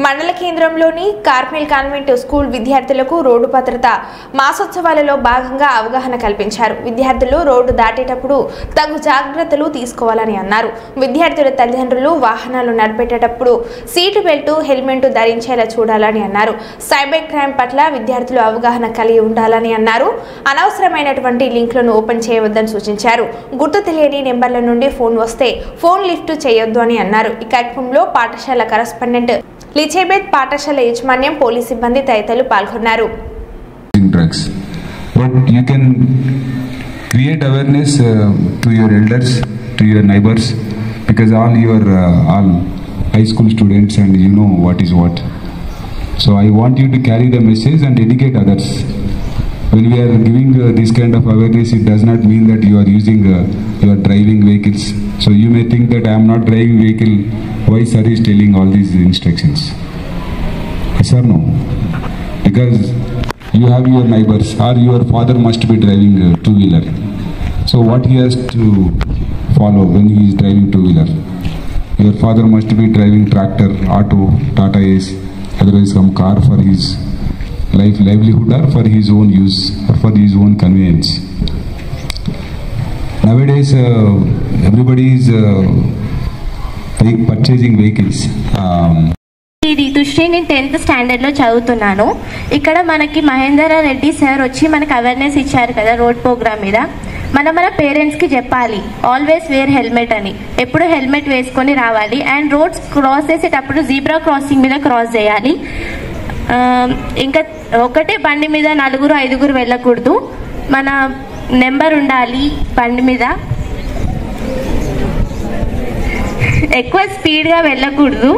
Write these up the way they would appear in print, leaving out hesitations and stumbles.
మండల కేంద్రంలోని Carmel convent school విద్యార్థులకు రోడ్డు భద్రత మాసోత్సవాలలో భాగంగా అవగాహన కల్పించారు. విద్యార్థులు రోడ్డు దాటేటప్పుడు తగు జాగ్రత్తలు తీసుకోవాలని అన్నారు. విద్యార్థుల తల్లిదండ్రులు వాహనాలు నడిపేటప్పుడు సీటు బెల్ట్, హెల్మెట్ ధరించేలా చూడాలని అన్నారు. సైబర్ క్రైమ్ పట్ల విద్యార్థులు అవగాహన కలిగి ఉండాలని అన్నారు. అనవసరమైనటువంటి లింక్లను ఓపెన్ చేయవద్దని సూచించారు. గుర్తు తెలియని నెంబర్ల నుండి ఫోన్ వస్తే ఫోన్ లిఫ్ట్ చేయొద్దు అని అన్నారు. ఈ కార్యక్రమంలో పాఠశాల కరెస్పాండెంట్ లిచేబెత్, పాఠశాల యాజమాన్యం, పోలీస్ సిబ్బంది తదితరులు పాల్గొన్నారు. But you can create awareness to your elders, to your neighbors, because all high school students and you know what is what. So I want you to carry the message and educate others. When we are giving this kind of awareness, it does not mean that you are using you are driving vehicles. So you may think that I am not driving vehicle. Why sir is telling all these instructions? Yes or no? Because you have your neighbors, or your father must be driving a two-wheeler. So what he has to follow when he is driving two-wheeler? Your father must be driving tractor, auto, Tata Ace, otherwise some car for his livelihood or for his own use or for his own convenience. Nowadays everybody is purchasing vehicles. రితుశ్రీ, నేను 10th స్టాండర్డ్లో చదువుతున్నాను. ఇక్కడ మనకి Mahender Reddy sir వచ్చి మనకి awareness ఇచ్చారు కదా road programme మీద. మన పేరెంట్స్కి చెప్పాలి ఆల్వేస్ వేర్ హెల్మెట్ అని. ఎప్పుడు హెల్మెట్ వేసుకొని రావాలి. అండ్ రోడ్స్ క్రాస్ చేసేటప్పుడు జీబ్రా క్రాసింగ్ మీద క్రాస్ చేయాలి. ఇంకా ఒకటే బండి మీద 4-5 వెళ్ళకూడదు. మన నెంబర్ ఉండాలి బండి మీద. ఎక్కువ స్పీడ్గా వెళ్ళకూడదు.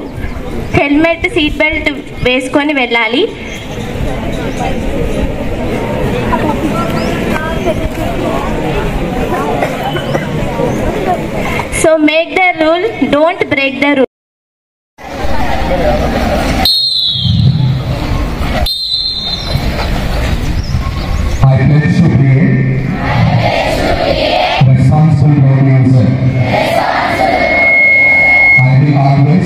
హెల్మెట్, సీట్ బెల్ట్ వేసుకొని వెళ్ళాలి. So make the rule, don't break the rule. Responsible road user. I will always